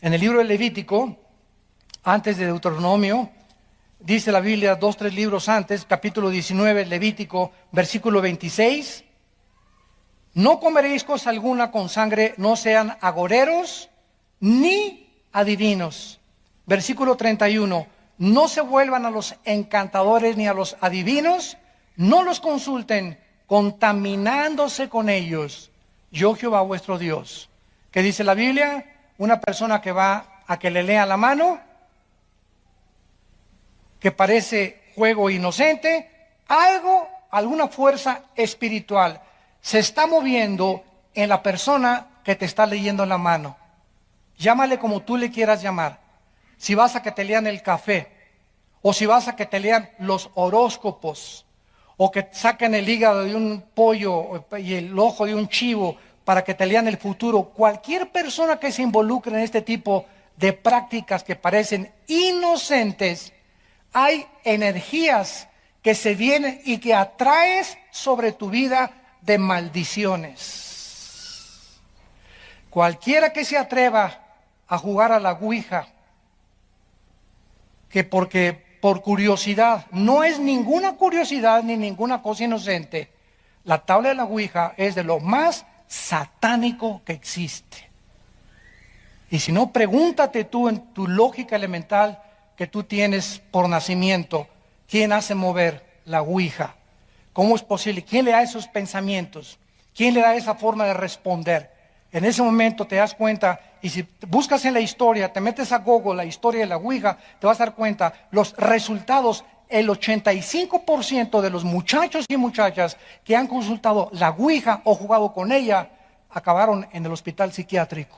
En el libro de Levítico, antes de Deuteronomio, dice la Biblia 2-3 libros antes, capítulo 19, Levítico, versículo 26, no comeréis cosa alguna con sangre, no sean agoreros ni adivinos. Versículo 31, no se vuelvan a los encantadores ni a los adivinos, no los consulten, contaminándose con ellos. Yo Jehová vuestro Dios. ¿Qué dice la Biblia? Una persona que va a que le lea la mano, que parece juego inocente, alguna fuerza espiritual se está moviendo en la persona que te está leyendo la mano. Llámale como tú le quieras llamar. Si vas a que te lean el café, o si vas a que te lean los horóscopos, o que saquen el hígado de un pollo y el ojo de un chivo para que te lean el futuro, cualquier persona que se involucre en este tipo de prácticas que parecen inocentes, hay energías que se vienen y que atraes sobre tu vida de maldiciones. Cualquiera que se atreva a jugar a la ouija, que porque por curiosidad, no es ninguna curiosidad ni ninguna cosa inocente, la tabla de la ouija es de lo más satánico que existe. Y si no, pregúntate tú en tu lógica elemental que tú tienes por nacimiento, ¿quién hace mover la ouija? ¿Cómo es posible? ¿Quién le da esos pensamientos? ¿Quién le da esa forma de responder? En ese momento te das cuenta, y si buscas en la historia, te metes a Google la historia de la ouija, te vas a dar cuenta, los resultados, el 85% de los muchachos y muchachas que han consultado la ouija o jugado con ella, acabaron en el hospital psiquiátrico.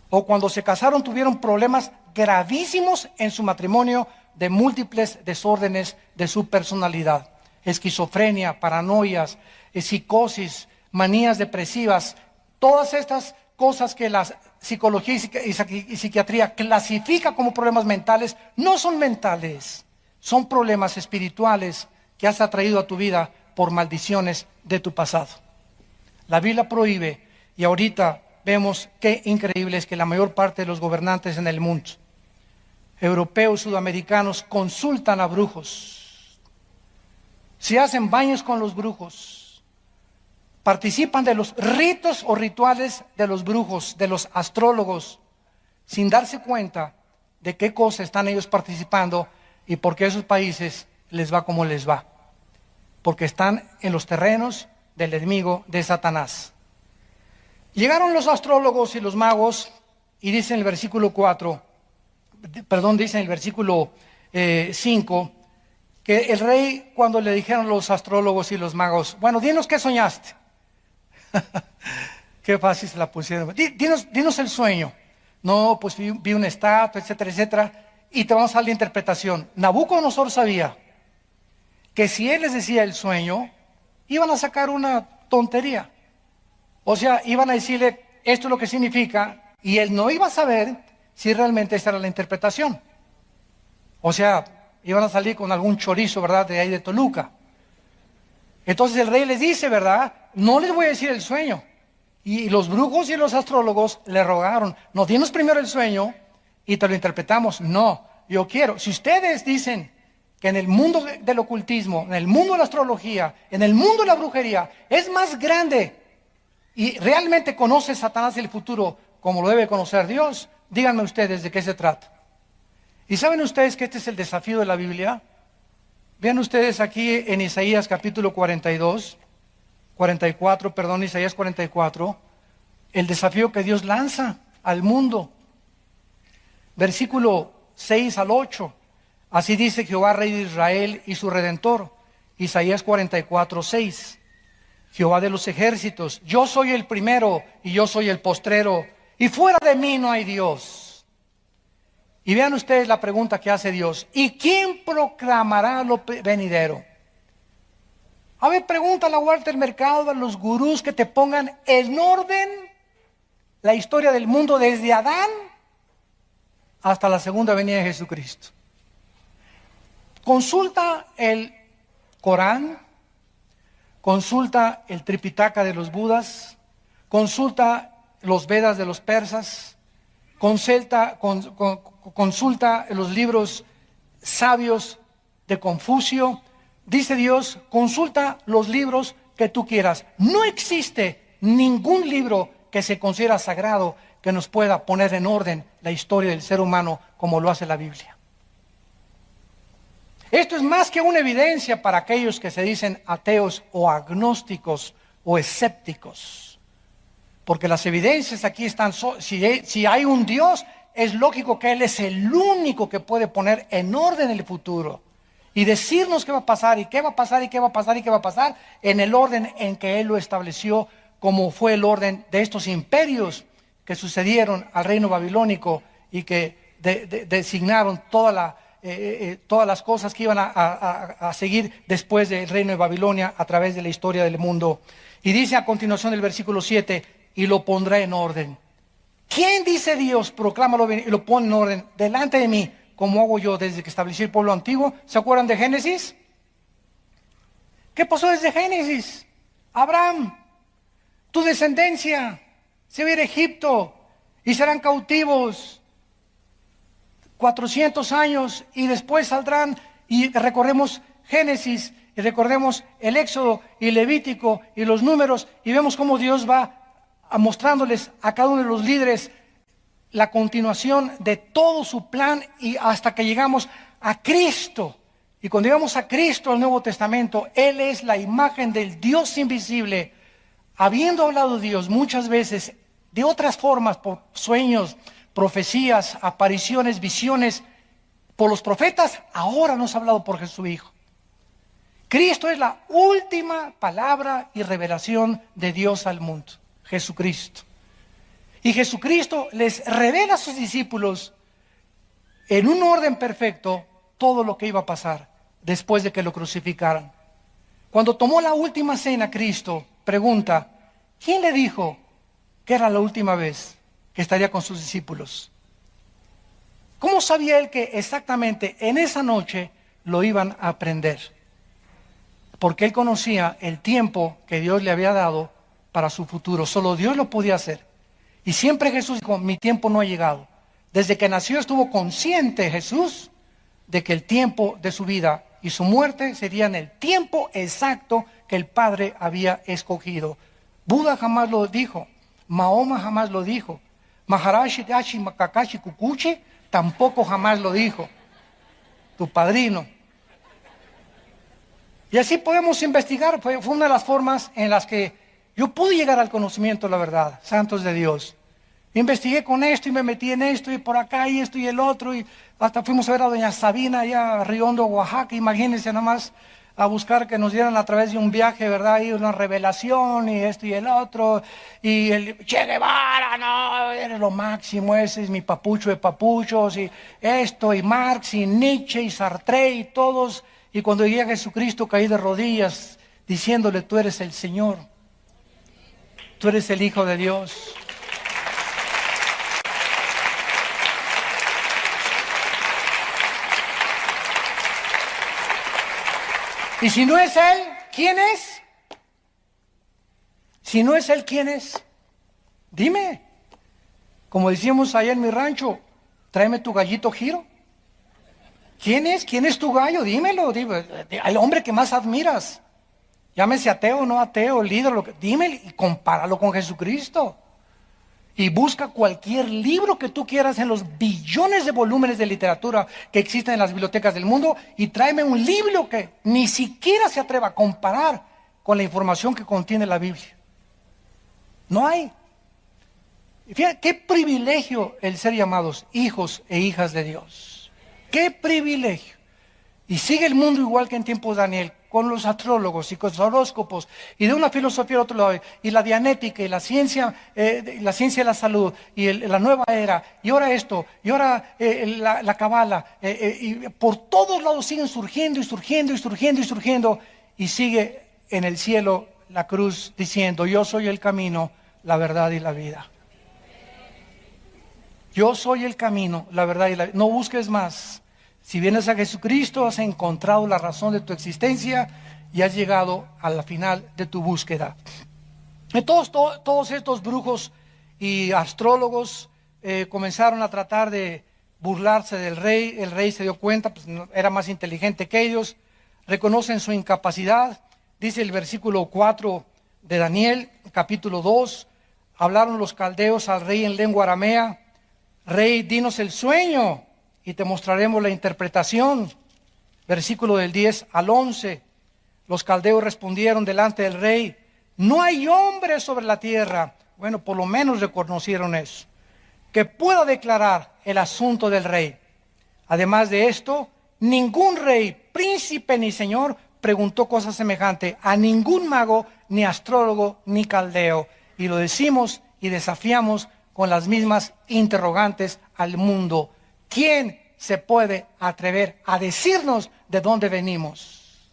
O cuando se casaron tuvieron problemas gravísimos en su matrimonio de múltiples desórdenes de su personalidad. esquizofrenia, paranoias, psicosis, manías depresivas, todas estas cosas que la psicología y psiquiatría clasifica como problemas mentales, no son mentales, son problemas espirituales que has atraído a tu vida por maldiciones de tu pasado. La Biblia prohíbe, y ahorita vemos qué increíble es que la mayor parte de los gobernantes en el mundo, europeos, sudamericanos, consultan a brujos, se hacen baños con los brujos, participan de los ritos o rituales de los brujos, de los astrólogos, sin darse cuenta de qué cosa están ellos participando y por qué a esos países les va como les va. Porque están en los terrenos del enemigo de Satanás. Llegaron los astrólogos y los magos y dice en el versículo 5, que el rey, cuando le dijeron los astrólogos y los magos, bueno, dinos qué soñaste. Qué fácil se la pusieron. Dinos el sueño. No, pues vi una estatua, etcétera, etcétera, y te vamos a dar la interpretación. Nabucodonosor sabía que si él les decía el sueño, iban a sacar una tontería. O sea, iban a decirle, esto es lo que significa, y él no iba a saber si realmente esa era la interpretación. O sea, iban a salir con algún chorizo, ¿verdad?, de ahí de Toluca. Entonces el rey les dice, ¿verdad?, no les voy a decir el sueño. Y los brujos y los astrólogos le rogaron, no, dinos primero el sueño y te lo interpretamos. No, yo quiero, si ustedes dicen que en el mundo del ocultismo, en el mundo de la astrología, en el mundo de la brujería, es más grande y realmente conoce Satanás el futuro como lo debe conocer Dios, díganme ustedes de qué se trata. ¿Y saben ustedes que este es el desafío de la Biblia? Vean ustedes aquí en Isaías capítulo 44, Isaías 44, el desafío que Dios lanza al mundo. Versículo 6 al 8. Así dice Jehová, Rey de Israel y su Redentor. Isaías 44, 6. Jehová de los ejércitos, yo soy el primero y yo soy el postrero, y fuera de mí no hay Dios. Y vean ustedes la pregunta que hace Dios. ¿Y quién proclamará lo venidero? A ver, pregunta a la Walter Mercado, a los gurús que te pongan en orden la historia del mundo desde Adán hasta la segunda venida de Jesucristo. Consulta el Corán, consulta el Tripitaka de los Budas, consulta los Vedas de los persas, consulta los libros sabios de Confucio. Dice Dios, consulta los libros que tú quieras. No existe ningún libro que se considera sagrado que nos pueda poner en orden la historia del ser humano como lo hace la Biblia. Esto es más que una evidencia para aquellos que se dicen ateos o agnósticos o escépticos. Porque las evidencias aquí están, si hay un Dios, es lógico que Él es el único que puede poner en orden el futuro. Y decirnos qué va a pasar, y qué va a pasar, y qué va a pasar, y qué va a pasar, en el orden en que Él lo estableció, como fue el orden de estos imperios que sucedieron al reino babilónico y que designaron todas las cosas que iban a seguir después del reino de Babilonia a través de la historia del mundo. Y dice a continuación del versículo 7, y lo pondrá en orden. ¿Quién dice Dios? Proclámalo y lo pone en orden delante de mí, como hago yo desde que establecí el pueblo antiguo. ¿Se acuerdan de Génesis? ¿Qué pasó desde Génesis? Abraham, tu descendencia se va a ir a Egipto y serán cautivos 400 años y después saldrán, y recorremos Génesis y recordemos el Éxodo y Levítico y los Números y vemos cómo Dios va mostrándoles a cada uno de los líderes la continuación de todo su plan y hasta que llegamos a Cristo. Y cuando llegamos a Cristo, al Nuevo Testamento, Él es la imagen del Dios invisible. Habiendo hablado Dios muchas veces de otras formas, por sueños, profecías, apariciones, visiones, por los profetas, ahora nos ha hablado por su Hijo. Cristo es la última palabra y revelación de Dios al mundo, Jesucristo. Y Jesucristo les revela a sus discípulos en un orden perfecto todo lo que iba a pasar después de que lo crucificaran. Cuando tomó la última cena, Cristo pregunta, ¿quién le dijo que era la última vez que estaría con sus discípulos? ¿Cómo sabía él que exactamente en esa noche lo iban a prender? Porque él conocía el tiempo que Dios le había dado para su futuro. Solo Dios lo podía hacer. Y siempre Jesús dijo, mi tiempo no ha llegado. Desde que nació estuvo consciente Jesús de que el tiempo de su vida y su muerte serían el tiempo exacto que el Padre había escogido. Buda jamás lo dijo, Mahoma jamás lo dijo, Maharashi Dashi Kakashi Kukuchi tampoco jamás lo dijo, tu padrino. Y así podemos investigar, fue una de las formas en las que yo pude llegar al conocimiento de la verdad, santos de Dios. Investigué con esto y me metí en esto y por acá y esto y el otro y hasta fuimos a ver a doña Sabina allá a Riondo, Oaxaca, imagínense nada más a buscar que nos dieran a través de un viaje, ¿verdad? Y una revelación y esto y el otro y el Che Guevara, no, eres lo máximo, ese es mi papucho de papuchos y esto y Marx y Nietzsche y Sartre y todos. Y cuando llegué a Jesucristo caí de rodillas diciéndole, tú eres el Señor, tú eres el Hijo de Dios. Y si no es Él, ¿quién es? Si no es Él, ¿quién es? Dime. Como decíamos allá en mi rancho, tráeme tu gallito Giro. ¿Quién es? ¿Quién es tu gallo? Dímelo, dime. Al hombre que más admiras. Llámese ateo o no ateo, líder, dime y compáralo con Jesucristo. Y busca cualquier libro que tú quieras en los billones de volúmenes de literatura que existen en las bibliotecas del mundo y tráeme un libro que ni siquiera se atreva a comparar con la información que contiene la Biblia. No hay. Y fíjate, qué privilegio el ser llamados hijos e hijas de Dios. Qué privilegio. Y sigue el mundo igual que en tiempos de Daniel, con los astrólogos y con los horóscopos, y de una filosofía al otro lado, y la dianética, y la ciencia de la salud, y la nueva era, y ahora esto, y ahora la cabala, y por todos lados siguen surgiendo, y surgiendo, y surgiendo, y surgiendo, y sigue en el cielo la cruz diciendo, yo soy el camino, la verdad y la vida. Yo soy el camino, la verdad y la vida. No busques más. Si vienes a Jesucristo, has encontrado la razón de tu existencia y has llegado a la final de tu búsqueda. Todos estos brujos y astrólogos comenzaron a tratar de burlarse del rey. El rey se dio cuenta, pues era más inteligente que ellos. Reconocen su incapacidad. Dice el versículo 4 de Daniel, capítulo 2. Hablaron los caldeos al rey en lengua aramea. Rey, dinos el sueño y te mostraremos la interpretación. Versículo del 10 al 11. Los caldeos respondieron delante del rey, no hay hombre sobre la tierra, bueno, por lo menos reconocieron eso, que pueda declarar el asunto del rey. Además de esto, ningún rey, príncipe ni señor preguntó cosa semejante a ningún mago, ni astrólogo, ni caldeo. Y lo decimos y desafiamos con las mismas interrogantes al mundo. ¿Quién se puede atrever a decirnos de dónde venimos?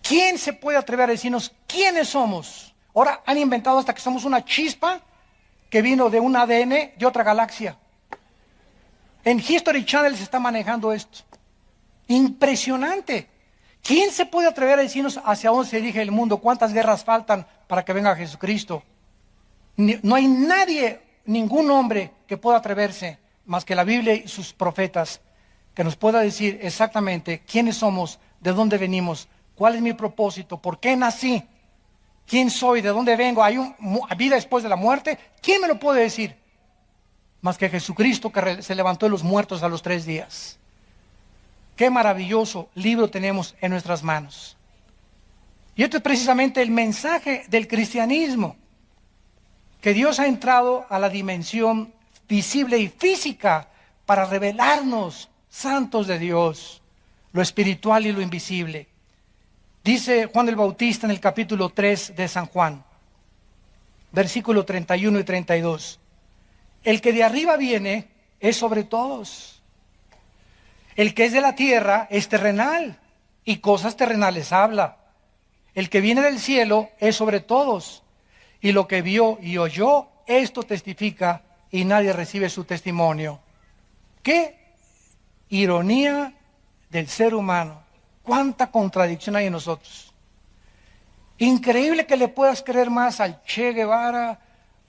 ¿Quién se puede atrever a decirnos quiénes somos? Ahora han inventado hasta que somos una chispa que vino de un ADN de otra galaxia. En History Channel se está manejando esto. Impresionante. ¿Quién se puede atrever a decirnos hacia dónde se dirige el mundo? ¿Cuántas guerras faltan para que venga Jesucristo? No hay nadie, ningún hombre que pueda atreverse, más que la Biblia y sus profetas, que nos pueda decir exactamente quiénes somos, de dónde venimos, cuál es mi propósito, por qué nací, quién soy, de dónde vengo, hay vida después de la muerte. ¿Quién me lo puede decir? Más que Jesucristo, que se levantó de los muertos a los 3 días. Qué maravilloso libro tenemos en nuestras manos. Y esto es precisamente el mensaje del cristianismo, que Dios ha entrado a la dimensión visible y física para revelarnos, santos de Dios, lo espiritual y lo invisible. Dice Juan el Bautista en el capítulo 3 de San Juan, versículo 31 y 32. El que de arriba viene es sobre todos. El que es de la tierra es terrenal. y cosas terrenales habla. El que viene del cielo es sobre todos, y lo que vio y oyó, esto testifica, y nadie recibe su testimonio. ¡Qué ironía del ser humano! ¡Cuánta contradicción hay en nosotros! Increíble que le puedas creer más al Che Guevara,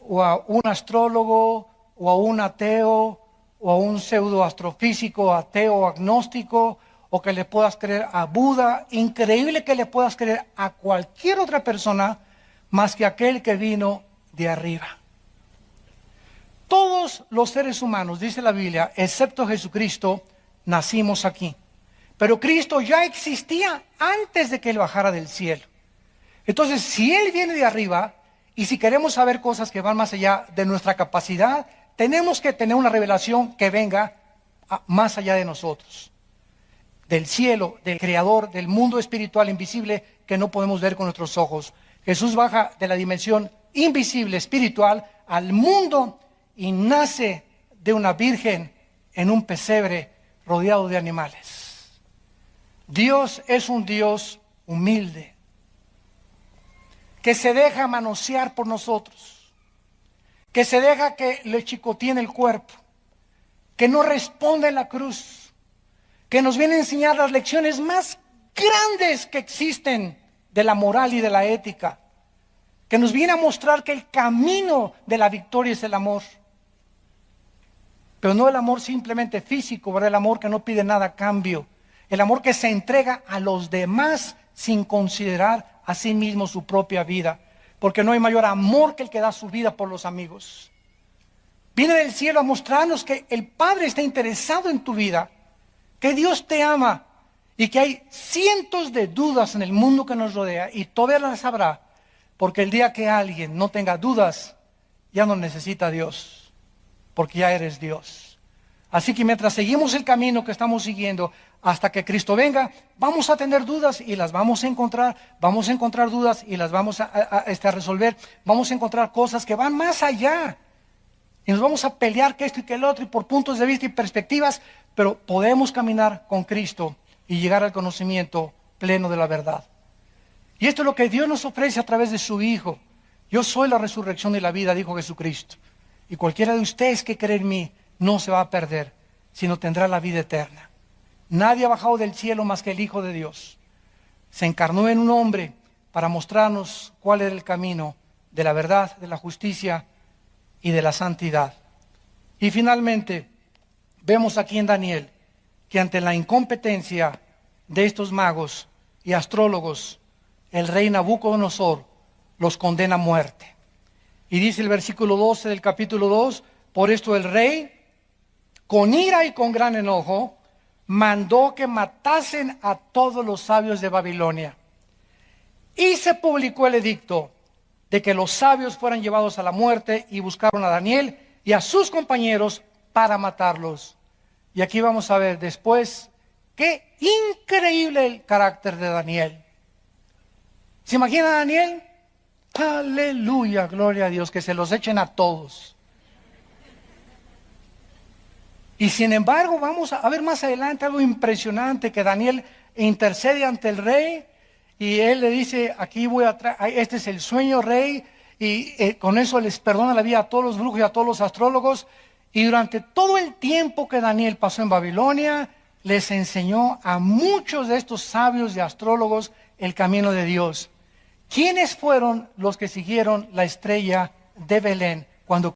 o a un astrólogo, o a un ateo, o a un pseudoastrofísico, ateo o agnóstico, o que le puedas creer a Buda. Increíble que le puedas creer a cualquier otra persona más que aquel que vino de arriba. Todos los seres humanos, dice la Biblia, excepto Jesucristo, nacimos aquí. Pero Cristo ya existía antes de que Él bajara del cielo. Entonces, si Él viene de arriba, y si queremos saber cosas que van más allá de nuestra capacidad, tenemos que tener una revelación que venga más allá de nosotros. Del cielo, del creador, del mundo espiritual invisible que no podemos ver con nuestros ojos. Jesús baja de la dimensión invisible, espiritual, al mundo y nace de una virgen en un pesebre rodeado de animales. Dios es un Dios humilde, que se deja manosear por nosotros, que se deja que le chicoteen el cuerpo, que no responde en la cruz, que nos viene a enseñar las lecciones más grandes que existen de la moral y de la ética, que nos viene a mostrar que el camino de la victoria es el amor, pero no el amor simplemente físico, ¿verdad? El amor que no pide nada a cambio, el amor que se entrega a los demás sin considerar a sí mismo su propia vida, porque no hay mayor amor que el que da su vida por los amigos. Viene del cielo a mostrarnos que el Padre está interesado en tu vida, que Dios te ama y que hay cientos de dudas en el mundo que nos rodea y todavía las habrá, porque el día que alguien no tenga dudas, ya no necesita a Dios, porque ya eres Dios. Así que mientras seguimos el camino que estamos siguiendo hasta que Cristo venga, vamos a tener dudas y las vamos a encontrar dudas y las vamos a resolver, vamos a encontrar cosas que van más allá. Y nos vamos a pelear que esto y que el otro y por puntos de vista y perspectivas, pero podemos caminar con Cristo y llegar al conocimiento pleno de la verdad. Y esto es lo que Dios nos ofrece a través de su Hijo. Yo soy la resurrección y la vida, dijo Jesucristo. Y cualquiera de ustedes que cree en mí no se va a perder, sino tendrá la vida eterna. Nadie ha bajado del cielo más que el Hijo de Dios. Se encarnó en un hombre para mostrarnos cuál era el camino de la verdad, de la justicia y de la santidad. Y finalmente, vemos aquí en Daniel que ante la incompetencia de estos magos y astrólogos, el rey Nabucodonosor los condena a muerte. Y dice el versículo 12 del capítulo 2, por esto el rey, con ira y con gran enojo, mandó que matasen a todos los sabios de Babilonia. Y se publicó el edicto de que los sabios fueran llevados a la muerte, y buscaron a Daniel y a sus compañeros para matarlos. Y aquí vamos a ver después qué increíble el carácter de Daniel. ¿Se imagina a Daniel? Aleluya, gloria a Dios, que se los echen a todos. Y sin embargo, vamos a ver más adelante algo impresionante, que Daniel intercede ante el rey y él le dice, aquí voy a traer, este es el sueño, rey, y con eso les perdona la vida a todos los brujos y a todos los astrólogos. Y durante todo el tiempo que Daniel pasó en Babilonia, les enseñó a muchos de estos sabios y astrólogos el camino de Dios. ¿Quiénes fueron los que siguieron la estrella de Belén cuando